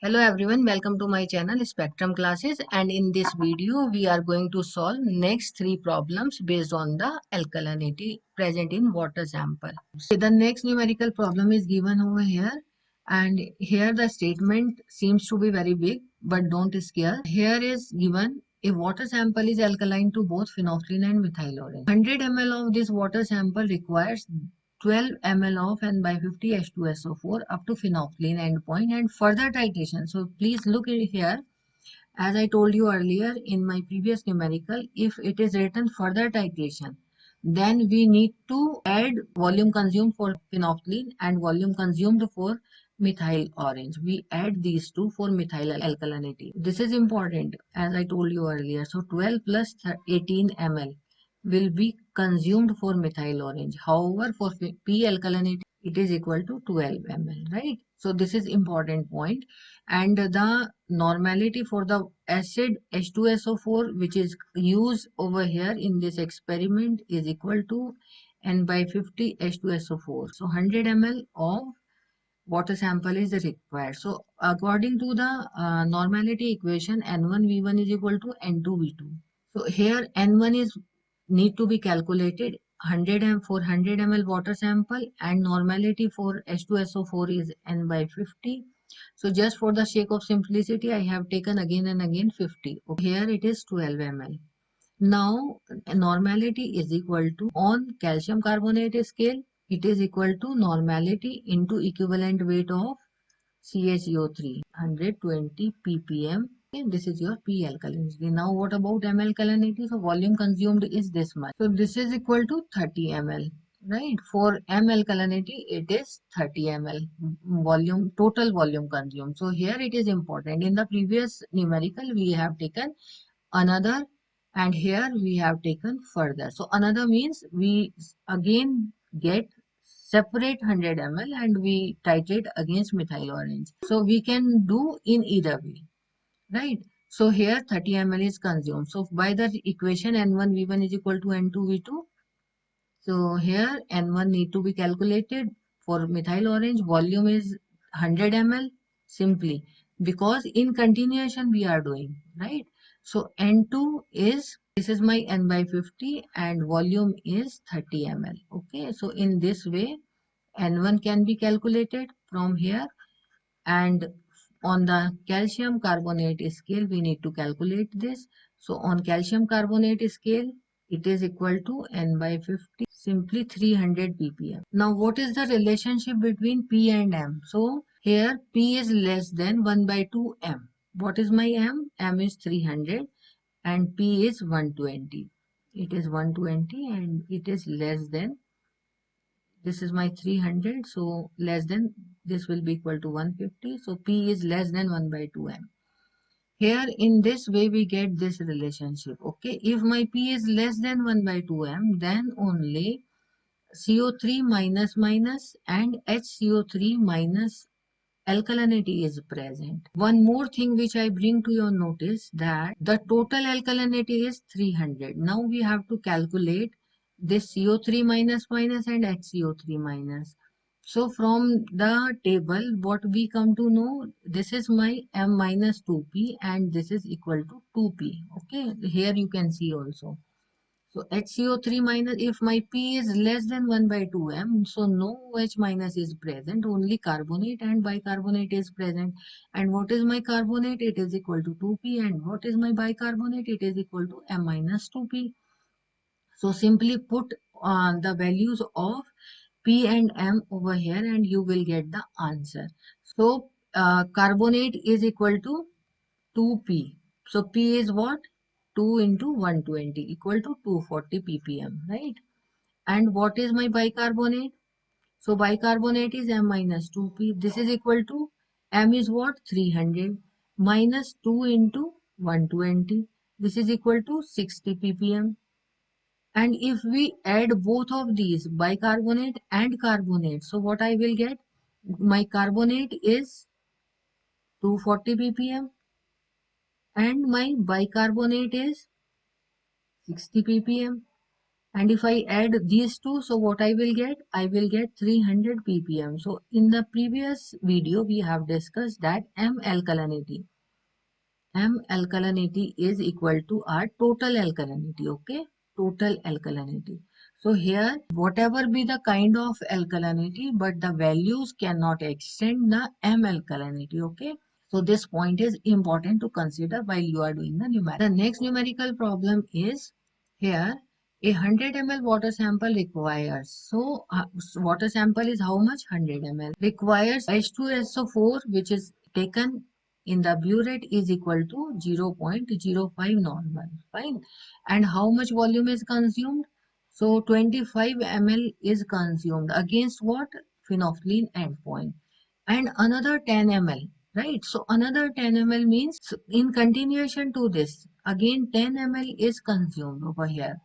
Hello everyone, welcome to my channel Spectrum Classes, and in this video we are going to solve next three problems based on the alkalinity present in water sample. So the next numerical problem is given over here, and here the statement seems to be very big, but don't scare. Here is given a water sample is alkaline to both phenolphthalein and methyl orange. 100 ml of this water sample requires 12 ml of N by 50 H2SO4 up to phenolphthalein endpoint and further titration. So please look here. As I told you earlier in my previous numerical, if it is written further titration, then we need to add volume consumed for phenolphthalein and volume consumed for methyl orange. We add these two for methyl alkalinity. This is important as I told you earlier. So 12 plus 18 ml will be consumed for methyl orange. However, for P alkalinity, it is equal to 12 ml, right? So this is important point. And the normality for the acid H2SO4 which is used over here in this experiment is equal to N by 50 H2SO4. So 100 ml of water sample is required. So according to the normality equation, N1V1 is equal to N2V2. So here N1 is need to be calculated 100 for 100 ml water sample, and normality for H2SO4 is N by 50. So just for the sake of simplicity, I have taken again and again 50. Okay, here it is 12 ml. Now normality is equal to, on calcium carbonate scale, it is equal to normality into equivalent weight of CaCO3, 120 ppm. Okay, this is your P alkalinity. Now what about M alkalinity? So volume consumed is this much. So this is equal to 30 ml. Right, for M alkalinity it is 30 ml volume, total volume consumed. So here it is important. In the previous numerical we have taken another, and here we have taken further. So another means we again get separate 100 ml and we titrate against methyl orange. So we can do in either way, right? So here 30 ml is consumed. So by the equation N1V1 is equal to N2V2. So here N1 need to be calculated for methyl orange. Volume is 100 ml simply because in continuation we are doing, right? So N2 is, this is my N by 50 and volume is 30 ml. Okay, so in this way N1 can be calculated from here, and on the calcium carbonate scale we need to calculate this. So on calcium carbonate scale it is equal to N by 50, simply 300 ppm. Now what is the relationship between P and M? So here P is less than 1 by 2 M. What is my M? M is 300 and P is 120. It is 120 and it is less than, this is my 300, so less than, this will be equal to 150. So P is less than 1 by 2M. Here in this way we get this relationship. Okay, if my P is less than 1 by 2M, then only CO3 minus minus and HCO3 minus alkalinity is present. One more thing which I bring to your notice, that the total alkalinity is 300. Now we have to calculate this CO3 minus minus and HCO3 minus. So from the table what we come to know, this is my M minus 2P and this is equal to 2P. Okay, here you can see also. So HCO3 minus, if my P is less than 1 by 2M, so no H minus is present, only carbonate and bicarbonate is present. And what is my carbonate? It is equal to 2P. And what is my bicarbonate? It is equal to M minus 2P. So simply put the values of P and M over here and you will get the answer. So carbonate is equal to 2P. So P is what? 2 into 120 equal to 240 ppm, right? And what is my bicarbonate? So bicarbonate is M minus 2P. This is equal to, M is what? 300 minus 2 into 120. This is equal to 60 ppm. And if we add both of these, bicarbonate and carbonate, so what I will get? My carbonate is 240 ppm and my bicarbonate is 60 ppm. And if I add these two, so what I will get? I will get 300 ppm. So in the previous video, we have discussed that M alkalinity is equal to our total alkalinity, okay? Total alkalinity. So here, whatever be the kind of alkalinity, but the values cannot extend the M alkalinity, okay? So this point is important to consider while you are doing the numerical. The next numerical problem is here, a 100 ml water sample requires. So water sample is how much? 100 ml. Requires H2SO4 which is taken in the burette is equal to 0.05 normal. Fine. And how much volume is consumed? So 25 ml is consumed against what? Phenolphthalein endpoint. And another 10 ml. Right. So another 10 ml means in continuation to this, again 10 ml is consumed over here.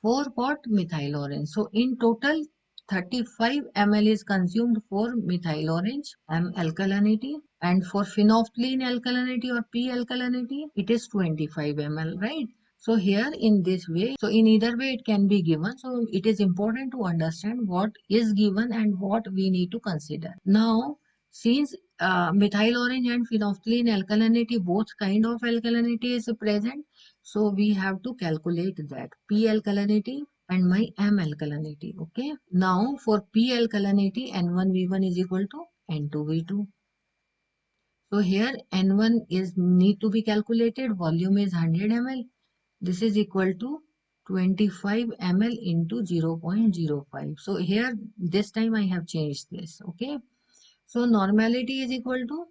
For what? Methyl orange. So in total 35 ml is consumed for methyl orange M alkalinity, and for phenolphthalein alkalinity or P alkalinity it is 25 ml, right? So here in this way, so in either way it can be given. So it is important to understand what is given and what we need to consider. Now since methyl orange and phenolphthalein alkalinity, both kind of alkalinity is present, so we have to calculate that P alkalinity and my M alkalinity. Okay. Now for P alkalinity, N1V1 is equal to N2V2. So here N1 is need to be calculated. Volume is 100 ml. This is equal to 25 ml into 0.05. So here this time I have changed this. Okay. So normality is equal to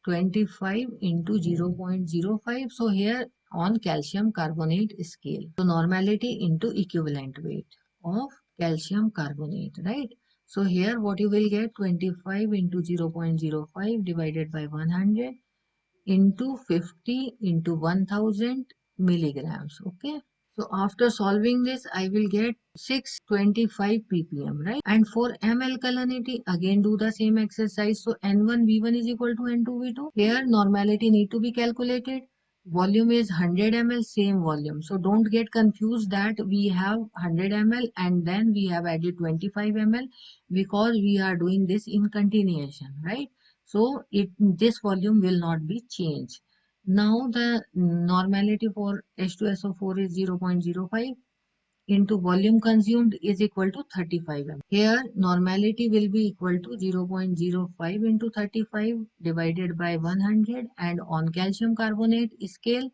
25 into 0.05. So here on calcium carbonate scale. So normality into equivalent weight of calcium carbonate, right? So here what you will get, 25 into 0.05 divided by 100 into 50 into 1000 milligrams. Okay. So after solving this, I will get 625 ppm, right? And for M alkalinity, again do the same exercise. So N1V1 is equal to N2V2. Here normality need to be calculated. Volume is 100 ml, same volume. So don't get confused that we have 100 ml and then we have added 25 ml, because we are doing this in continuation, right? So this volume will not be changed. Now the normality for H2SO4 is 0.05 into volume consumed is equal to 35 ml. Here normality will be equal to 0.05 into 35 divided by 100, and on calcium carbonate scale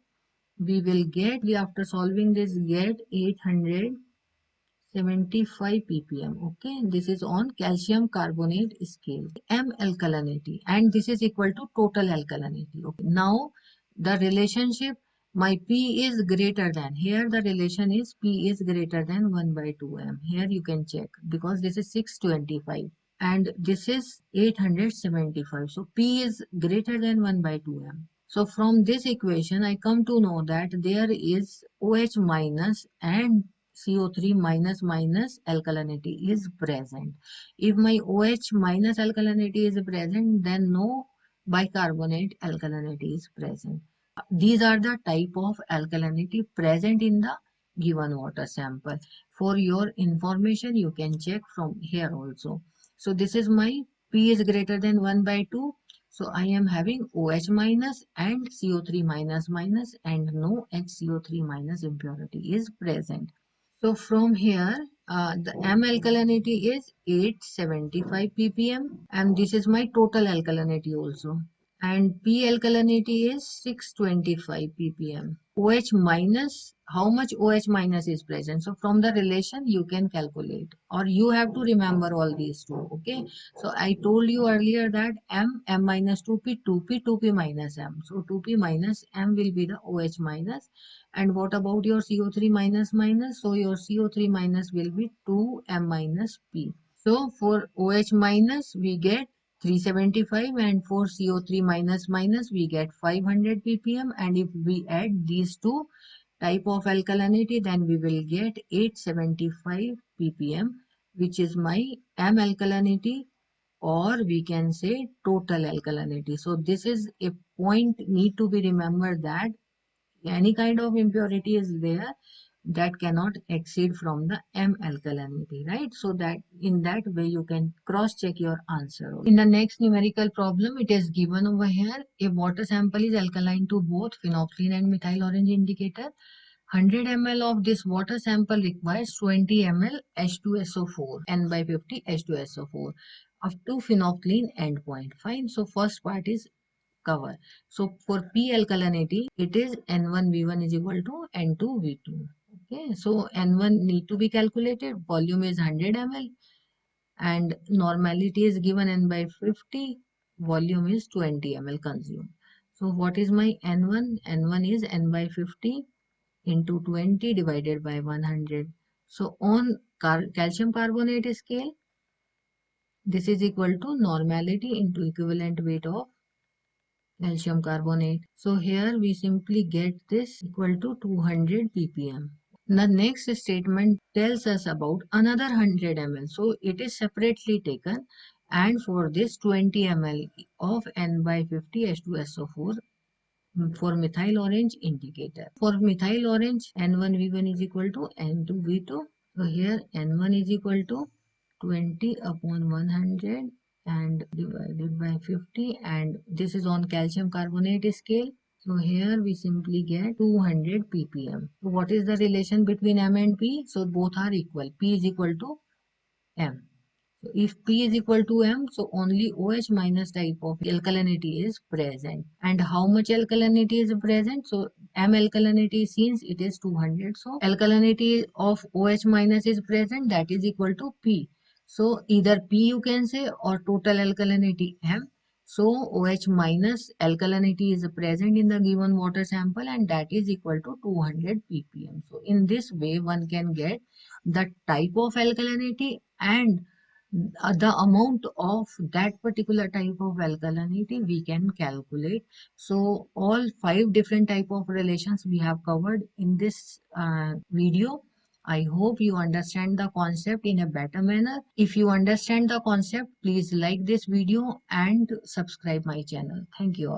we will get, we after solving this get 875 ppm. Okay, this is on calcium carbonate scale. M alkalinity, and this is equal to total alkalinity. Okay, now the relationship, my P is greater than, here the relation is P is greater than 1 by 2m. Here you can check, because this is 625 and this is 875. So P is greater than 1 by 2m. So from this equation, I come to know that there is OH minus and CO3 minus minus alkalinity is present. If my OH minus alkalinity is present, then no bicarbonate alkalinity is present. These are the type of alkalinity present in the given water sample. For your information, you can check from here also. So this is my P is greater than 1 by 2. So I am having OH minus and CO3 minus minus, and no HCO3 minus impurity is present. So from here, the M alkalinity is 875 ppm, and this is my total alkalinity also. And P alkalinity is 625 ppm. OH minus, how much OH minus is present? So from the relation you can calculate, or you have to remember all these two. Okay. So I told you earlier that M minus 2P, 2P, 2P minus M. So 2P minus M will be the OH minus. And what about your CO3 minus minus? So your CO3 minus will be 2M minus P. So for OH minus we get 375, and for CO3 minus minus we get 500 ppm, and if we add these two type of alkalinity, then we will get 875 ppm, which is my M alkalinity, or we can say total alkalinity. So this is a point need to be remembered, that any kind of impurity is there, that cannot exceed from the M alkalinity, right? So that in that way you can cross check your answer. In the next numerical problem, it is given over here, a water sample is alkaline to both phenolphthalein and methyl orange indicator. 100 ml of this water sample requires 20 ml H2SO4, N by 50 H2SO4 up to phenolphthalein endpoint. Fine. So first part is cover. So for P alkalinity, it is N1V1 is equal to N2V2. Okay, so N1 need to be calculated. Volume is 100 ml and normality is given N by 50. Volume is 20 ml consumed. So what is my N1? N1 is N by 50 into 20 divided by 100. So on calcium carbonate scale, this is equal to normality into equivalent weight of calcium carbonate. So here we simply get this equal to 200 ppm. The next statement tells us about another 100 ml. So it is separately taken, and for this 20 ml of N by 50 H2SO4 for methyl orange indicator. For methyl orange, N1V1 is equal to N2V2. So here N1 is equal to 20 upon 100 and divided by 50, and this is on calcium carbonate scale. So here we simply get 200 ppm. So what is the relation between M and P? So both are equal. P is equal to M. So if P is equal to M, so only OH minus type of alkalinity is present. And how much alkalinity is present? So M alkalinity, since it is 200, so alkalinity of OH minus is present, that is equal to P. So either P you can say, or total alkalinity M. So OH minus alkalinity is present in the given water sample, and that is equal to 200 ppm. So in this way one can get the type of alkalinity and the amount of that particular type of alkalinity we can calculate. So all 5 different type of relations we have covered in this video. I hope you understand the concept in a better manner. If you understand the concept, please like this video and subscribe my channel. Thank you all.